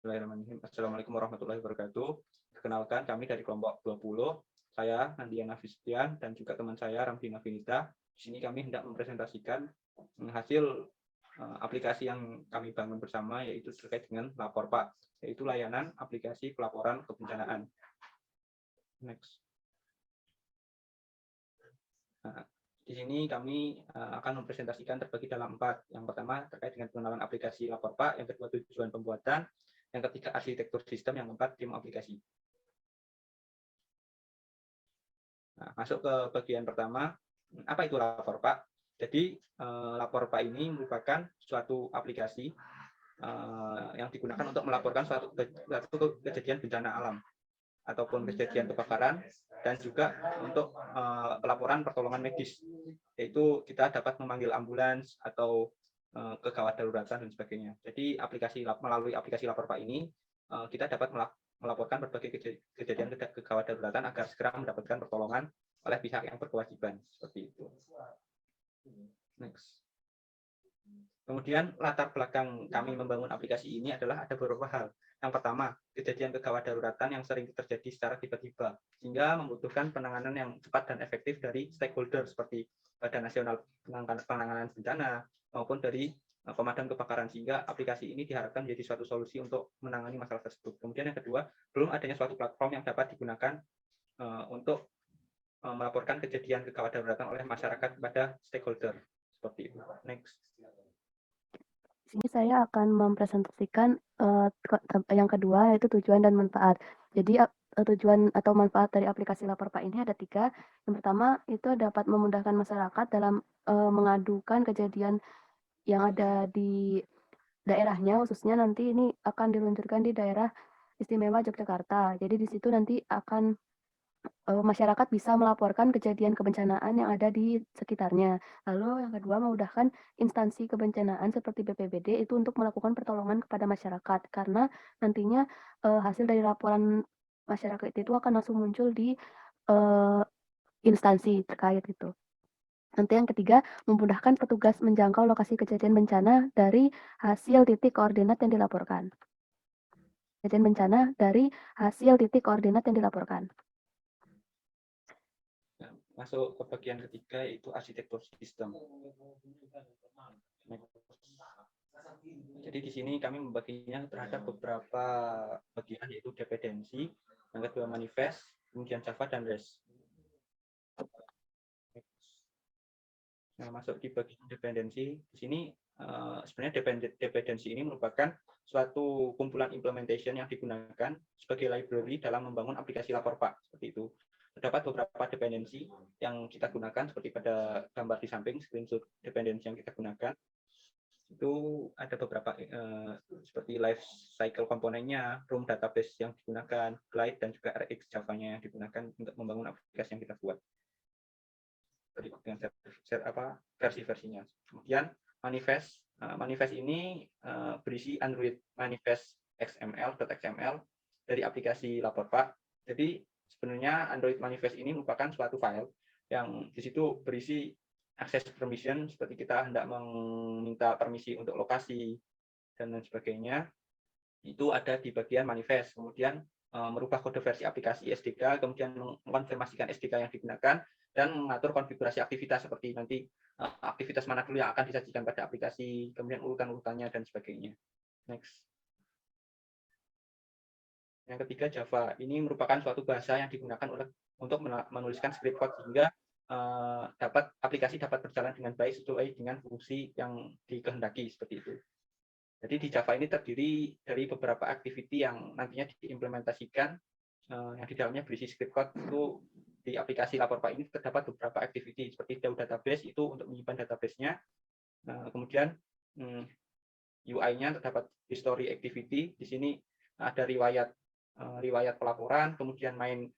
Bismillahirrahmanirrahim. Assalamualaikum warahmatullahi wabarakatuh. Perkenalkan, kami dari kelompok 20. Saya Nandiana Fistian dan juga teman saya Ramdina Finita. Di sini kami hendak mempresentasikan hasil aplikasi yang kami bangun bersama, yaitu terkait dengan Lapor Pak, yaitu layanan aplikasi pelaporan kebencanaan. Next. Nah, di sini kami akan mempresentasikan terbagi dalam 4. Yang pertama terkait dengan pengenalan aplikasi Lapor Pak, yang kedua tujuan pembuatan, yang ketiga arsitektur sistem, yang keempat tim aplikasi. Nah, masuk ke bagian pertama, apa itu Lapor Pak? Jadi Lapor Pak ini merupakan suatu aplikasi yang digunakan untuk melaporkan suatu kejadian bencana alam ataupun kejadian kebakaran, dan juga untuk pelaporan pertolongan medis, yaitu kita dapat memanggil ambulans atau kegawat daruratan dan sebagainya. Jadi melalui aplikasi Lapor Pak ini kita dapat melaporkan berbagai kejadian kegawat daruratan agar segera mendapatkan pertolongan oleh pihak yang berkewajiban, seperti itu. Next. Kemudian latar belakang kami membangun aplikasi ini adalah ada beberapa hal. Yang pertama, kejadian kegawat daruratan yang sering terjadi secara tiba-tiba, sehingga membutuhkan penanganan yang cepat dan efektif dari stakeholder seperti Badan Nasional Penanganan Bencana maupun dari pemadam kebakaran, sehingga aplikasi ini diharapkan menjadi suatu solusi untuk menangani masalah tersebut. Kemudian yang kedua, belum adanya suatu platform yang dapat digunakan untuk melaporkan kejadian kegawat daruratan oleh masyarakat kepada stakeholder, seperti itu. Next. Di sini saya akan mempresentasikan yang kedua, yaitu tujuan dan manfaat. Jadi tujuan atau manfaat dari aplikasi Lapor Pak ini ada 3. Yang pertama itu dapat memudahkan masyarakat dalam mengadukan kejadian yang ada di daerahnya, khususnya nanti ini akan diluncurkan di daerah istimewa Yogyakarta. Jadi di situ nanti akan masyarakat bisa melaporkan kejadian kebencanaan yang ada di sekitarnya. Lalu yang kedua, memudahkan instansi kebencanaan seperti BPBD itu untuk melakukan pertolongan kepada masyarakat, karena nantinya hasil dari laporan masyarakat itu akan langsung muncul di instansi terkait itu. Nanti yang ketiga, memudahkan petugas menjangkau lokasi kejadian bencana dari hasil titik koordinat yang dilaporkan. Kejadian bencana dari hasil titik koordinat yang dilaporkan. Masuk ke bagian ketiga, yaitu arsitektur sistem. Jadi di sini kami membaginya terhadap beberapa bagian, yaitu dependensi, yang kedua manifest, kemudian Java dan REST. Nah, masuk di bagian dependensi, di sini sebenarnya dependensi ini merupakan suatu kumpulan implementation yang digunakan sebagai library dalam membangun aplikasi Lapor Pak, seperti itu. Terdapat beberapa dependensi yang kita gunakan, seperti pada gambar di samping, screenshot dependensi yang kita gunakan. Itu ada beberapa seperti life cycle komponennya, room database yang digunakan, Glide, dan juga RX Java-nya yang digunakan untuk membangun aplikasi yang kita buat. Dengan versi-versinya. Kemudian manifest ini berisi Android manifest XML dari aplikasi Lapor Pak. Jadi sebenarnya Android manifest ini merupakan suatu file yang di situ berisi akses permission, seperti kita hendak meminta permisi untuk lokasi dan lain sebagainya. Itu ada di bagian manifest. Kemudian merubah kode versi aplikasi SDK, kemudian mengkonfirmasikan SDK yang digunakan, dan mengatur konfigurasi aktivitas, seperti nanti aktivitas mana dulu yang akan disajikan pada aplikasi, kemudian urutan-urutannya dan sebagainya. Next. Yang ketiga, Java. Ini merupakan suatu bahasa yang digunakan untuk menuliskan script code, sehingga aplikasi dapat berjalan dengan baik sesuai dengan fungsi yang dikehendaki, seperti itu. Jadi di Java ini terdiri dari beberapa activity yang nantinya diimplementasikan, yang di dalamnya berisi script code. Itu di aplikasi Lapor Pak ini terdapat beberapa activity, seperti database itu untuk menyimpan database-nya. Kemudian UI-nya terdapat history activity. Di sini ada riwayat pelaporan, kemudian main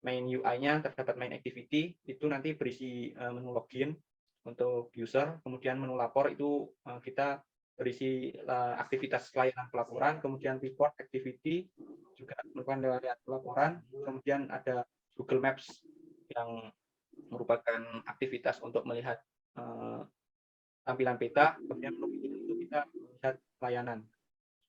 UI-nya terdapat main activity, itu nanti berisi menu login untuk user, kemudian menu lapor itu kita berisi aktivitas layanan pelaporan, kemudian report activity juga merupakan layanan pelaporan, kemudian ada Google Maps yang merupakan aktivitas untuk melihat tampilan peta, kemudian menu itu kita melihat layanan,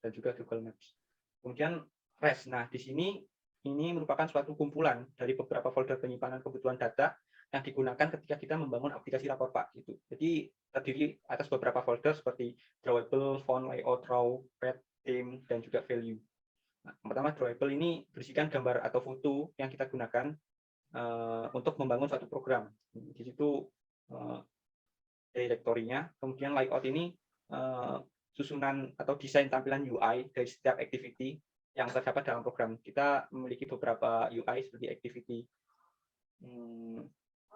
dan juga Google Maps. Kemudian REST. Nah, di sini ini merupakan suatu kumpulan dari beberapa folder penyimpanan kebutuhan data yang digunakan ketika kita membangun aplikasi lapor Pak gitu. Jadi terdiri atas beberapa folder seperti drawable, font, layout, raw, path, theme, dan juga value. Nah, pertama drawable ini berisikan gambar atau foto yang kita gunakan untuk membangun suatu program. Di situ direktorinya. Kemudian layout ini susunan atau desain tampilan UI dari setiap activity yang terdapat dalam program. Kita memiliki beberapa UI seperti activity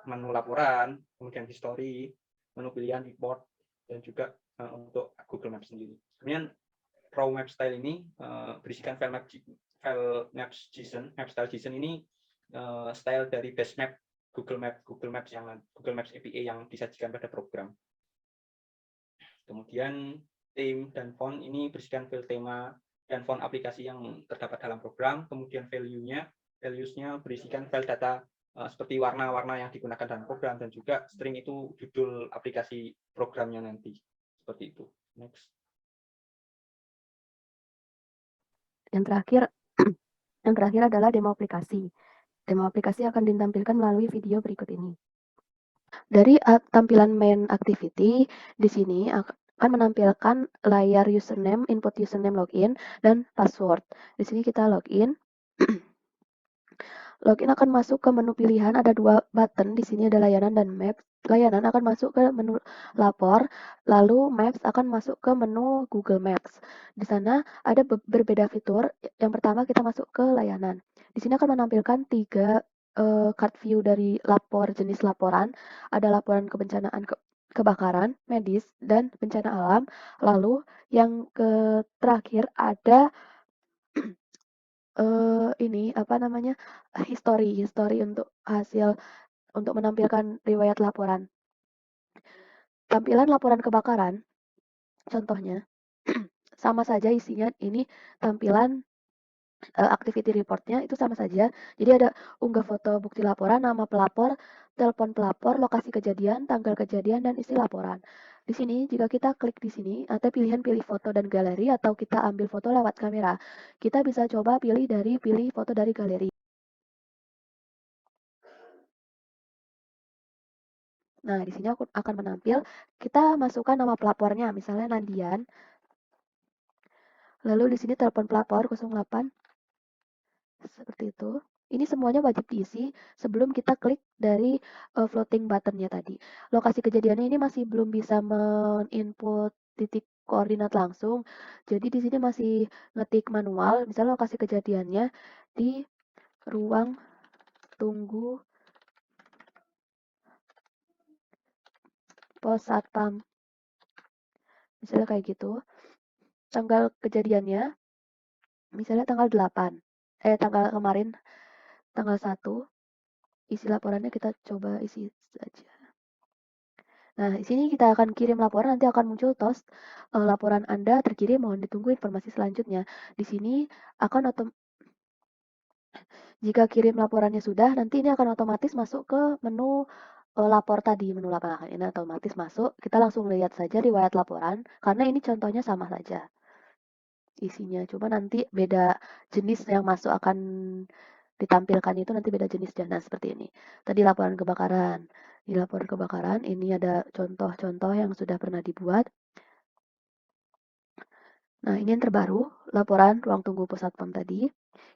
menu laporan, kemudian history, menu pilihan report, dan juga untuk Google Maps sendiri. Kemudian raw map style ini berisikan file maps JSON. Map style JSON ini style dari base map Google Maps API yang disajikan pada program. Kemudian theme dan font ini berisikan file tema dan font aplikasi yang terdapat dalam program. Kemudian values-nya berisikan file data seperti warna-warna yang digunakan dalam program, dan juga string itu judul aplikasi programnya nanti. Seperti itu. Next. Yang terakhir adalah demo aplikasi. Demo aplikasi akan ditampilkan melalui video berikut ini. Dari tampilan main activity, di sini akan menampilkan layar username, input username login, dan password. Di sini kita login. Login akan masuk ke menu pilihan, ada 2 button, di sini ada layanan dan maps. Layanan akan masuk ke menu lapor, lalu maps akan masuk ke menu Google Maps. Di sana ada berbeda fitur. Yang pertama kita masuk ke layanan. Di sini akan menampilkan 3 card view dari jenis laporan. Ada laporan kebencanaan kebakaran, medis, dan bencana alam. Lalu yang terakhir ada ini apa namanya, history untuk untuk menampilkan riwayat laporan. Tampilan laporan kebakaran, contohnya, sama saja isinya ini tampilan activity report-nya itu sama saja. Jadi ada unggah foto bukti laporan, nama pelapor, telepon pelapor, lokasi kejadian, tanggal kejadian, dan isi laporan. Di sini jika kita klik di sini, ada pilihan pilih foto dan galeri atau kita ambil foto lewat kamera. Kita bisa coba pilih foto dari galeri. Nah, di sini aku akan menampil, kita masukkan nama pelapornya, misalnya Nandian. Lalu di sini telepon pelapor 08, seperti itu. Ini semuanya wajib diisi sebelum kita klik dari floating buttonnya tadi. Lokasi kejadiannya ini masih belum bisa men-input titik koordinat langsung. Jadi di sini masih ngetik manual, misalnya lokasi kejadiannya di ruang tunggu pos satpam. Misalnya kayak gitu. Tanggal kejadiannya misalnya tanggal 8. Tanggal kemarin tanggal 1. Isi laporannya kita coba isi saja. Nah, di sini kita akan kirim laporan, nanti akan muncul toast laporan Anda terkirim, mohon ditunggu informasi selanjutnya. Di sini akan jika kirim laporannya sudah, nanti ini akan otomatis masuk ke menu lapor tadi, menu laporan ini otomatis masuk. Kita langsung lihat saja riwayat laporan, karena ini contohnya sama saja isinya. Cuma nanti beda jenis yang masuk akan ditampilkan itu nanti beda jenis dana seperti ini. Tadi laporan kebakaran. Di laporan kebakaran ini ada contoh-contoh yang sudah pernah dibuat. Nah, ini yang terbaru, laporan ruang tunggu pos satpam tadi.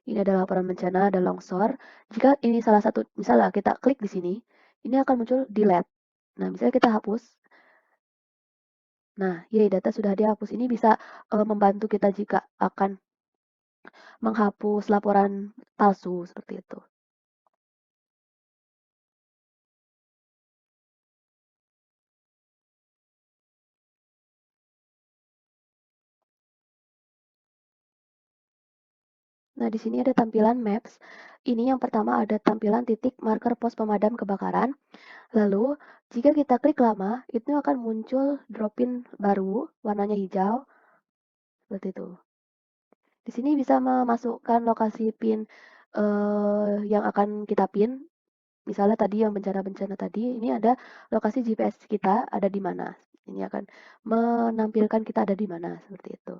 Ini ada laporan bencana, ada longsor. Jika ini salah satu, misalnya kita klik di sini, ini akan muncul delete. Nah, misalnya kita hapus. Nah, ini data sudah dihapus. Ini bisa membantu kita jika akan menghapus laporan palsu seperti itu. Nah, di sini ada tampilan maps. Ini yang pertama ada tampilan titik marker pos pemadam kebakaran. Lalu, jika kita klik lama, itu akan muncul drop-in baru, warnanya hijau, seperti itu. Di sini bisa memasukkan lokasi pin yang akan kita pin. Misalnya tadi yang bencana-bencana tadi, ini ada lokasi GPS kita ada di mana. Ini akan menampilkan kita ada di mana, seperti itu.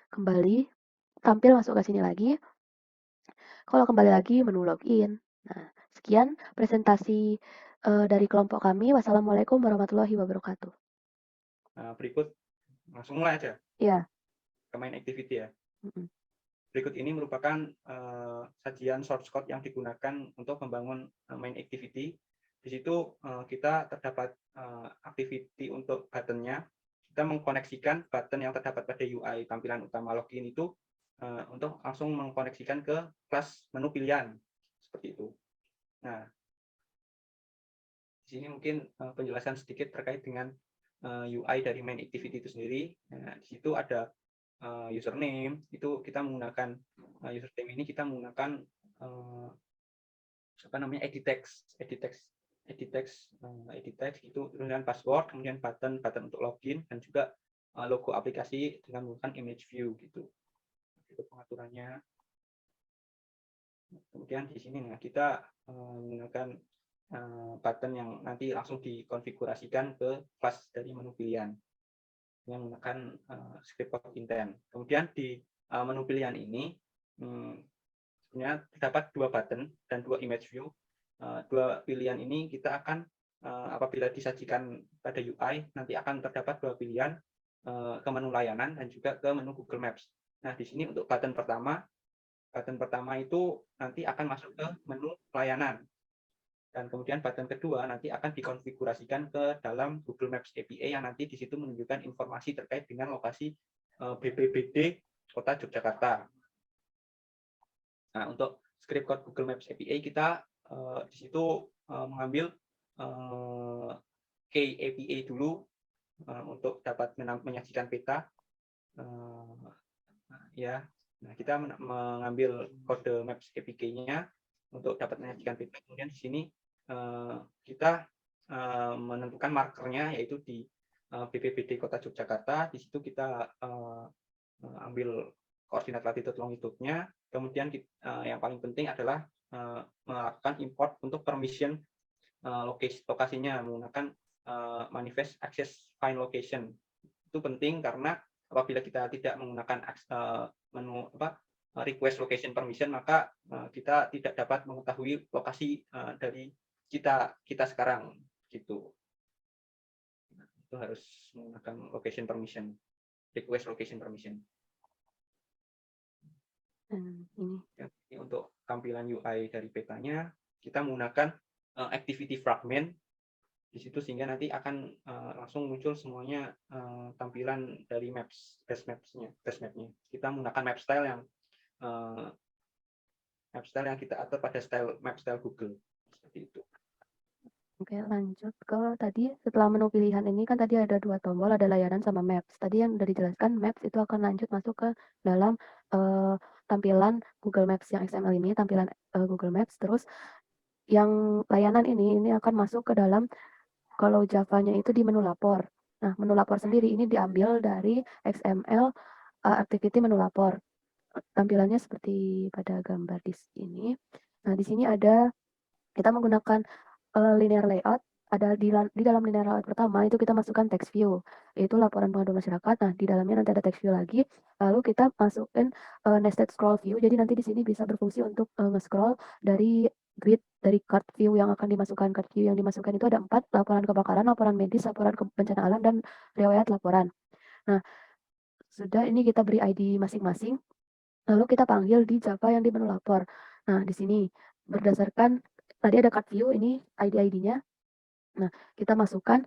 Kembali. tampil masuk ke sini lagi. Kalau kembali lagi menu login. Nah, sekian presentasi dari kelompok kami. Wassalamualaikum warahmatullahi wabarakatuh. Berikut langsung mulai aja Ya. ke main activity ya. Mm-mm. Berikut ini merupakan sajian source code yang digunakan untuk membangun main activity. Di situ kita terdapat activity untuk buttonnya. Kita mengkoneksikan button yang terdapat pada UI tampilan utama login itu untuk langsung mengkoneksikan ke kelas menu pilihan seperti itu. Nah, di sini mungkin penjelasan sedikit terkait dengan UI dari main activity itu sendiri. Nah, di situ ada username, itu kita menggunakan username ini kita menggunakan apa namanya edit text itu, kemudian password, kemudian button untuk login, dan juga logo aplikasi dengan menggunakan image view gitu. Itu pengaturannya. Kemudian di sini kita menggunakan button yang nanti langsung dikonfigurasikan ke kelas dari menu pilihan yang menggunakan script code intent. Kemudian di menu pilihan ini sebenarnya terdapat dua button dan dua image view. Dua pilihan ini kita akan apabila disajikan pada UI nanti akan terdapat dua pilihan ke menu layanan dan juga ke menu Google Maps. Nah, di sini untuk button pertama itu nanti akan masuk ke menu layanan. Dan kemudian button kedua nanti akan dikonfigurasikan ke dalam Google Maps API yang nanti di situ menunjukkan informasi terkait dengan lokasi BPBD Kota Yogyakarta. Nah, untuk script code Google Maps API kita di situ mengambil key API dulu untuk dapat menyajikan peta. Ya, nah kita mengambil kode Maps API-nya untuk dapat menyajikan peta. Kemudian di sini kita menentukan markernya yaitu di BPBD Kota Yogyakarta. Di situ kita ambil koordinat latitude longitude-nya. Kemudian yang paling penting adalah melakukan import untuk permission lokasinya menggunakan manifest access find location. Itu penting karena apabila kita tidak menggunakan menu request location permission, maka kita tidak dapat mengetahui lokasi dari kita sekarang gitu. Itu harus menggunakan location permission, request location permission. Ini untuk tampilan UI dari petanya, kita menggunakan activity fragment di situ sehingga nanti akan langsung muncul semuanya tampilan dari base mapnya. Kita menggunakan map style yang kita atur pada map style Google seperti itu. Oke, lanjut ke tadi setelah menu pilihan ini kan tadi ada dua tombol, ada layanan sama Maps. Tadi yang udah dijelaskan Maps itu akan lanjut masuk ke dalam tampilan Google Maps yang XML ini, tampilan Google Maps. Terus yang layanan ini akan masuk ke dalam, kalau Java-nya itu di menu lapor. Nah, menu lapor sendiri ini diambil dari XML activity menu lapor. Tampilannya seperti pada gambar di sini. Nah, di sini ada kita menggunakan linear layout. Ada di dalam linear layout pertama itu kita masukkan text view, yaitu laporan pengaduan masyarakat. Nah, di dalamnya nanti ada text view lagi. Lalu kita masukin nested scroll view. Jadi nanti di sini bisa berfungsi untuk nge-scroll dari grid dari card view yang akan dimasukkan. Card view yang dimasukkan itu ada 4, laporan kebakaran, laporan medis, laporan bencana alam, dan riwayat laporan. Nah, sudah ini kita beri ID masing-masing. Lalu kita panggil di Java yang di menu lapor. Nah, di sini berdasarkan tadi ada card view, ini ID-ID-nya. Nah, kita masukkan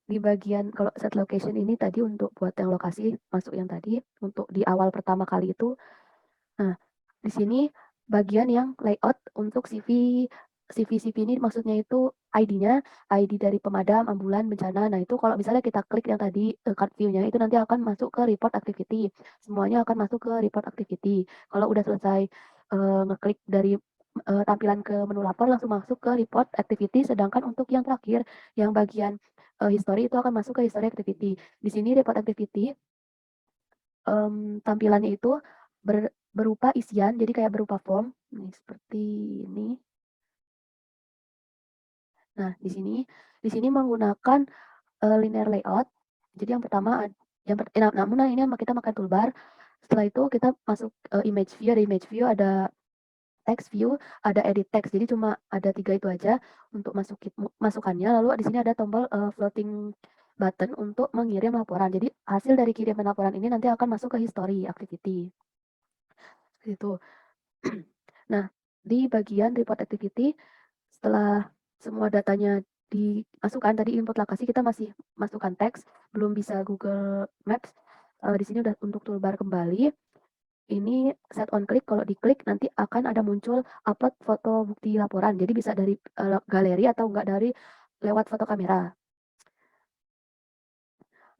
di bagian kalau set location ini tadi untuk buat yang lokasi masuk yang tadi untuk di awal pertama kali itu. Nah, di sini bagian yang layout untuk CV ini maksudnya itu ID-nya, ID dari pemadam, ambulan, bencana. Nah, itu kalau misalnya kita klik yang tadi card view-nya itu nanti akan masuk ke report activity. Semuanya akan masuk ke report activity. Kalau udah selesai ngeklik dari tampilan ke menu lapor langsung masuk ke report activity, sedangkan untuk yang terakhir yang bagian history itu akan masuk ke history activity. Di sini report activity tampilannya itu berupa isian, jadi kayak berupa form, nih seperti ini. Nah, di sini menggunakan linear layout. Jadi yang pertama, namun ini kita pakai toolbar. Setelah itu kita masuk image view, ada image view, ada text view, ada edit text. Jadi cuma ada 3 itu aja untuk masukannya. Lalu di sini ada tombol floating button untuk mengirim laporan. Jadi hasil dari kiriman laporan ini nanti akan masuk ke history activity. Gitu. Nah, di bagian report activity setelah semua datanya dimasukkan, tadi input lokasi kita masih masukkan teks, belum bisa Google Maps. Di sini udah untuk toolbar kembali. Ini set on click, kalau diklik nanti akan ada muncul upload foto bukti laporan. Jadi bisa dari galeri atau enggak dari lewat foto kamera.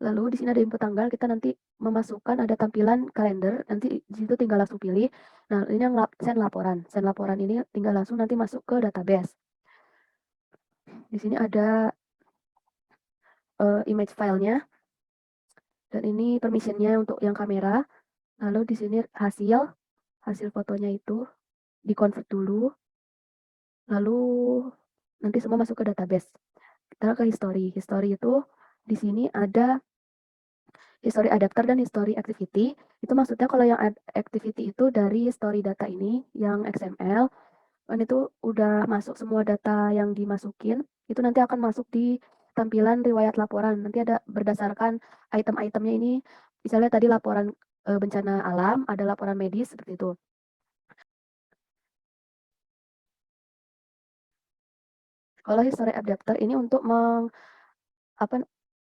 Lalu di sini ada input tanggal, kita nanti memasukkan ada tampilan kalender, nanti di situ tinggal langsung pilih. Nah, ini yang send laporan. Send laporan ini tinggal langsung nanti masuk ke database. Di sini ada image filenya, dan ini permissionnya untuk yang kamera. Lalu di sini hasil fotonya itu di-convert dulu, lalu nanti semua masuk ke database. Kita ke history. History itu di sini ada history adapter dan history activity. Itu maksudnya kalau yang activity itu dari history data ini, yang XML, kan itu udah masuk semua data yang dimasukin, itu nanti akan masuk di tampilan riwayat laporan. Nanti ada berdasarkan item-itemnya ini, misalnya tadi laporan bencana alam, ada laporan medis, seperti itu. Kalau history adapter ini untuk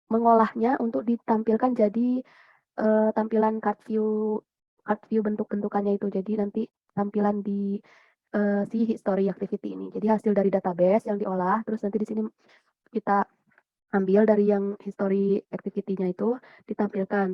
mengolahnya untuk ditampilkan jadi tampilan card view bentuk-bentukannya itu. Jadi nanti tampilan di si history activity ini. Jadi hasil dari database yang diolah, terus nanti di sini kita ambil dari yang history activity-nya itu ditampilkan.